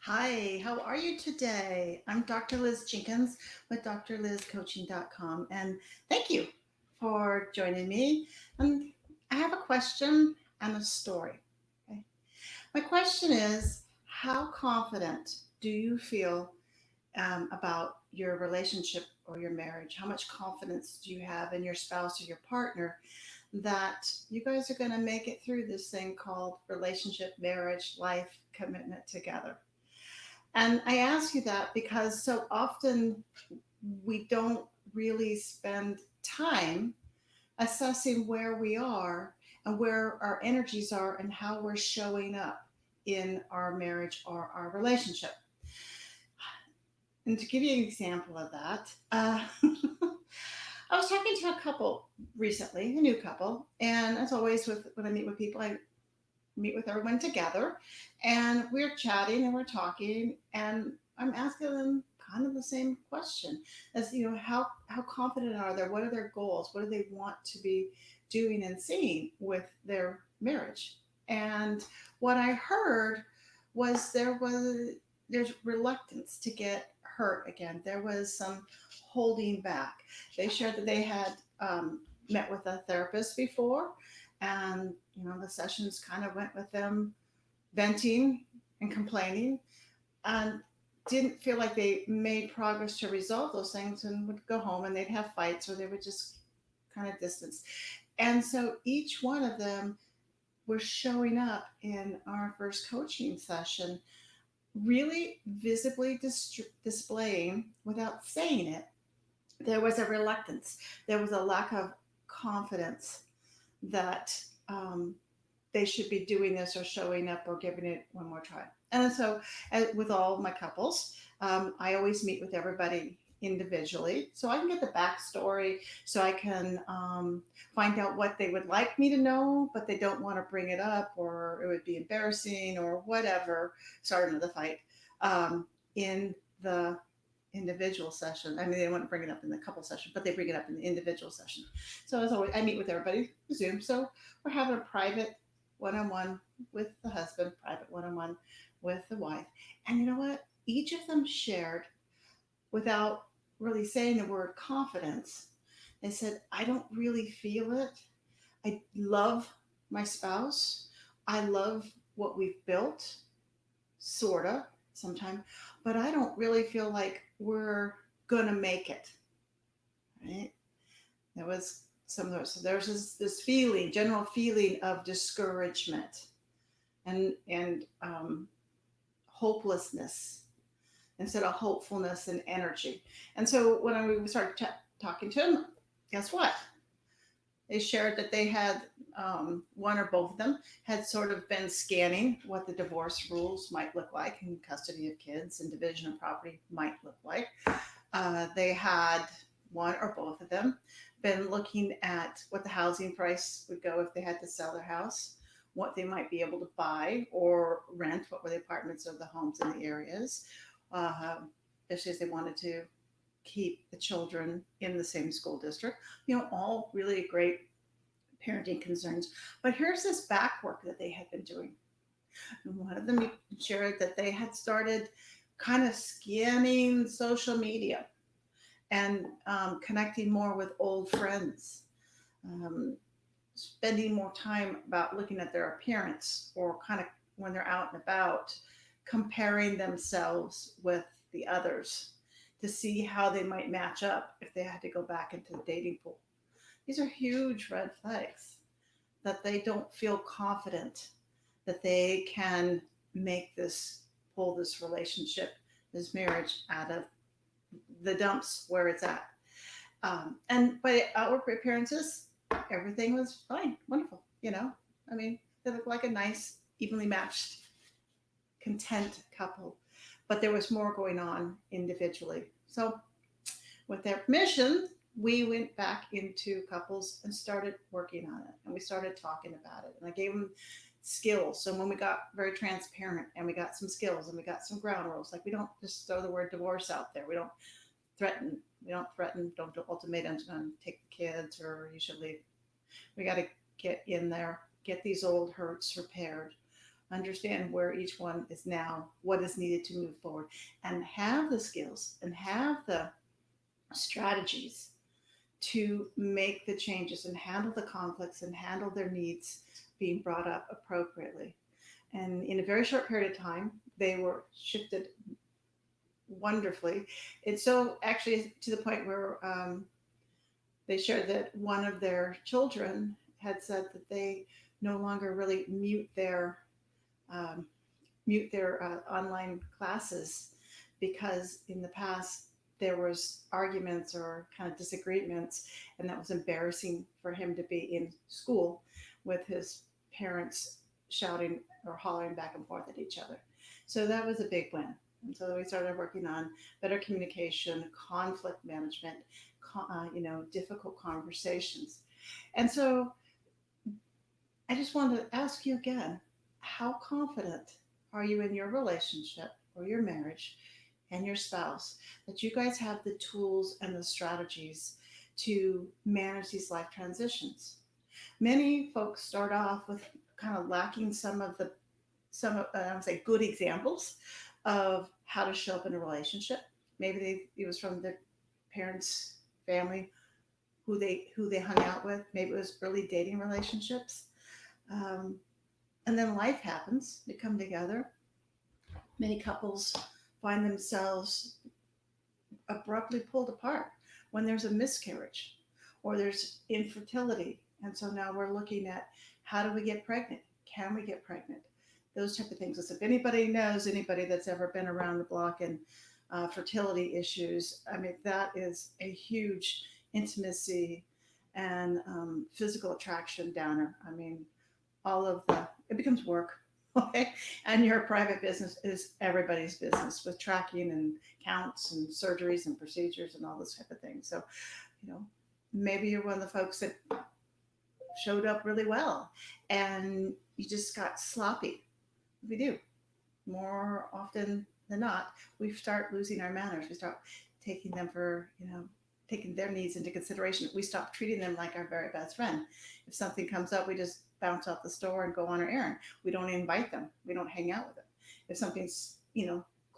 Hi, how are you today? I'm Dr. Liz Jenkins with drlizcoaching.com, and thank you for joining me. And I have a question and a story. Okay. My question is, how confident do you feel about your relationship or your marriage? How much confidence do you have in your spouse or your partner that you guys are going to make it through this thing called relationship, marriage, life, commitment together? And I ask you that because so often we don't really spend time assessing where we are and where our energies are and how we're showing up in our marriage or our relationship. And to give you an example of that, I was talking to a couple recently, a new couple, and as always, with when I meet with people, I meet with everyone together, and we're chatting and we're talking, and I'm asking them kind of the same question as how confident are they? What are their goals? What do they want to be doing and seeing with their marriage? And what I heard was there's reluctance to get hurt again. There was some holding back. They shared that they had met with a therapist before, and the sessions kind of went with them venting and complaining, and didn't feel like they made progress to resolve those things, and would go home and they'd have fights, or they would just kind of distance. And so each one of them were showing up in our first coaching session really visibly displaying, without saying it, there was a reluctance, there was a lack of confidence that they should be doing this or showing up or giving it one more try. And so, with all my couples, I always meet with everybody individually so I can get the backstory, so I can find out what they would like me to know, but they don't want to bring it up, or it would be embarrassing or whatever, start another fight in the individual session. I mean, they wouldn't bring it up in the couple session, but they bring it up in the individual session. So as always, I meet with everybody Zoom. So we're having a private one-on-one with the husband, private one-on-one with the wife. And you know what? Each of them shared, without really saying the word confidence, they said, I don't really feel it. I love my spouse. I love what we've built, sorta, sometimes, but I don't really feel like we're gonna make it. Right? There was some of those. So there's this feeling, general feeling of discouragement and hopelessness instead of hopefulness and energy. And so when we started talking to him, guess what? They shared that they had one or both of them had sort of been scanning what the divorce rules might look like, and custody of kids and division of property might look like. They had one or both of them been looking at what the housing price would go if they had to sell their house, what they might be able to buy or rent, what were the apartments or the homes in the areas, uh, especially if they wanted to keep the children in the same school district. All really great parenting concerns. But here's this back work that they had been doing. And one of them shared that they had started kind of scanning social media and connecting more with old friends, um, spending more time about looking at their appearance, or kind of when they're out and about, comparing themselves with the others to see how they might match up if they had to go back into the dating pool. These are huge red flags, that they don't feel confident that they can make this, pull this relationship, this marriage out of the dumps where it's at. And by outward appearances, everything was fine, wonderful. I mean, they looked like a nice, evenly matched, content couple, but there was more going on individually. So, with their permission, we went back into couples and started working on it, and we started talking about it. And I gave them skills. So when we got very transparent, and we got some skills, and we got some ground rules, like we don't just throw the word divorce out there. Threaten. We don't threaten. Don't do ultimatums. Going to take the kids, or you should leave. We got to get in there, get these old hurts repaired. understand where each one is now, what is needed to move forward, and have the skills and have the strategies to make the changes and handle the conflicts and handle their needs being brought up appropriately. And in a very short period of time, they were shifted wonderfully. And so, actually, to the point where they shared that one of their children had said that they no longer really um, mute their online classes because in the past there was arguments or kind of disagreements, and that was embarrassing for him to be in school with his parents shouting or hollering back and forth at each other. So that was a big win. And so we started working on better communication, conflict management, difficult conversations. And so I just wanted to ask you again, how confident are you in your relationship or your marriage and your spouse that you guys have the tools and the strategies to manage these life transitions? Many folks start off with kind of lacking I would say good examples of how to show up in a relationship. Maybe it was from their parents' family who they hung out with. Maybe it was early dating relationships. Um, and then life happens. They come together. Many couples find themselves abruptly pulled apart when there's a miscarriage or there's infertility. And so now we're looking at how do we get pregnant? Can we get pregnant? Those type of things. So if anybody knows anybody that's ever been around the block and fertility issues, I mean, that is a huge intimacy and physical attraction downer. I mean, all of it becomes work. Okay. And your private business is everybody's business with tracking and counts and surgeries and procedures and all this type of thing. So, you know, maybe you're one of the folks that showed up really well and you just got sloppy. We do more often than not. We start losing our manners. We start taking them for, taking their needs into consideration. We stop treating them like our very best friend. If something comes up, we just bounce out the store and go on our errand. We don't invite them. We don't hang out with them. If something's,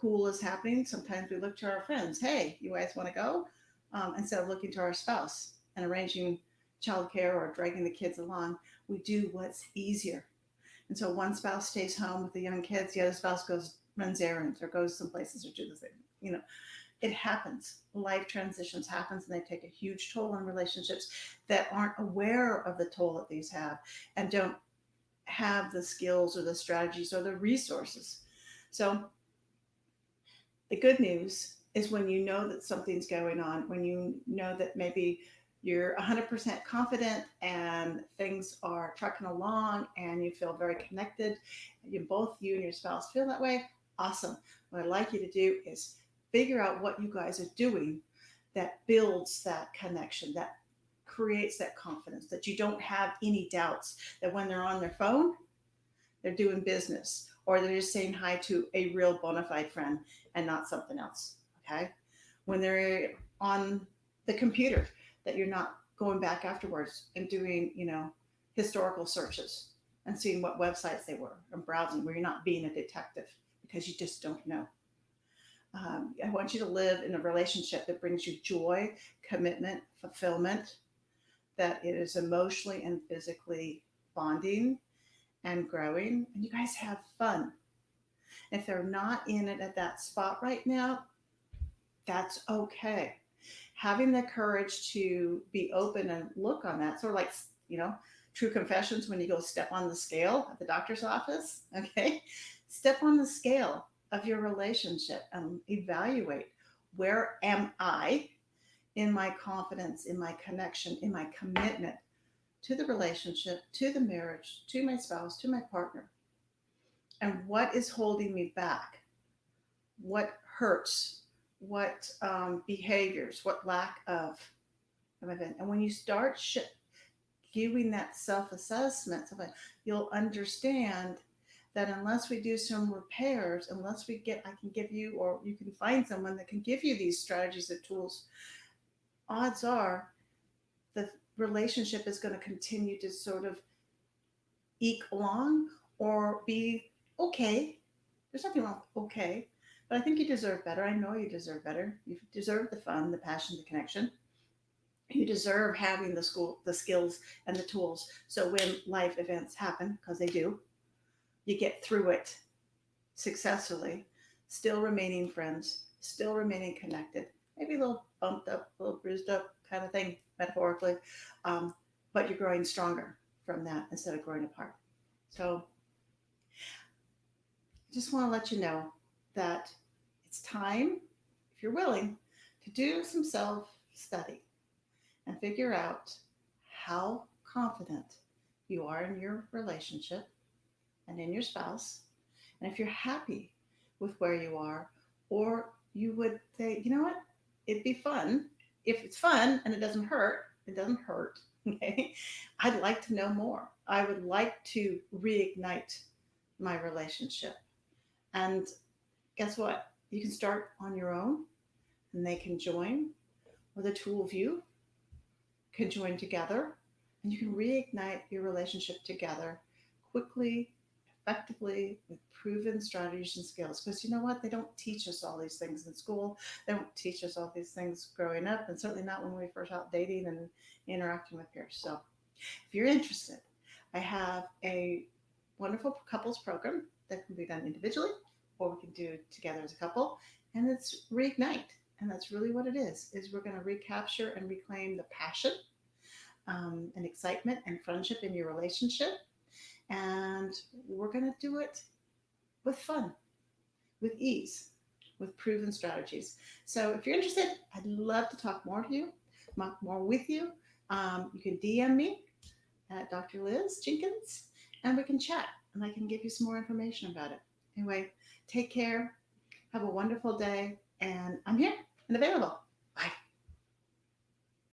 cool is happening, sometimes we look to our friends. Hey, you guys want to go? Instead of looking to our spouse and arranging childcare or dragging the kids along, we do what's easier. And so one spouse stays home with the young kids, the other spouse runs errands or goes some places or do the thing. It happens. Life transitions happens and they take a huge toll on relationships that aren't aware of the toll that these have and don't have the skills or the strategies or the resources. So the good news is when you know that something's going on, when you know that maybe you're 100% confident and things are trucking along and you feel very connected, you and your spouse feel that way, awesome. What I'd like you to do is figure out what you guys are doing that builds that connection, that creates that confidence, that you don't have any doubts that when they're on their phone, they're doing business or they're just saying hi to a real bona fide friend and not something else. Okay. When they're on the computer, that you're not going back afterwards and doing, historical searches and seeing what websites they were and browsing where you're not being a detective because you just don't know. I want you to live in a relationship that brings you joy, commitment, fulfillment, that it is emotionally and physically bonding and growing, and you guys have fun. If they're not in it at that spot right now, that's okay. Having the courage to be open and look on that, sort of like, true confessions when you go step on the scale at the doctor's office, okay? Step on the scale of your relationship and evaluate, where am I in my confidence, in my connection, in my commitment to the relationship, to the marriage, to my spouse, to my partner? And what is holding me back? What hurts? What behaviors? What lack of event? And when you start doing that self-assessment, you'll understand that unless we do some repairs, unless I can give you, or you can find someone that can give you these strategies and tools, odds are the relationship is going to continue to sort of eke along or be okay. There's nothing wrong with okay. But I think you deserve better. I know you deserve better. You deserve the fun, the passion, the connection. You deserve having the skills, and the tools. So when life events happen, because they do, you get through it successfully, still remaining friends, still remaining connected, maybe a little bumped up, a little bruised up kind of thing, metaphorically, um, but you're growing stronger from that instead of growing apart. So I just want to let you know that it's time, if you're willing, to do some self study and figure out how confident you are in your relationship and in your spouse. And if you're happy with where you are, or you would say, you know what, it'd be fun. If it's fun and it doesn't hurt, it doesn't hurt. Okay. I'd like to know more. I would like to reignite my relationship. And guess what? You can start on your own and they can join, or the two of you can join together and you can reignite your relationship together quickly, effectively, with proven strategies and skills. Because you know what? They don't teach us all these things in school. They don't teach us all these things growing up, and certainly not when we first out dating and interacting with peers. So if you're interested, I have a wonderful couples program that can be done individually or we can do together as a couple, and it's Reignite. And that's really what it is we're going to recapture and reclaim the passion, and excitement and friendship in your relationship. And we're going to do it with fun, with ease, with proven strategies. So if you're interested, I'd love to talk more to you, more with you. You can DM me at Dr. Liz Jenkins, and we can chat, and I can give you some more information about it. Anyway, take care. Have a wonderful day, and I'm here and available.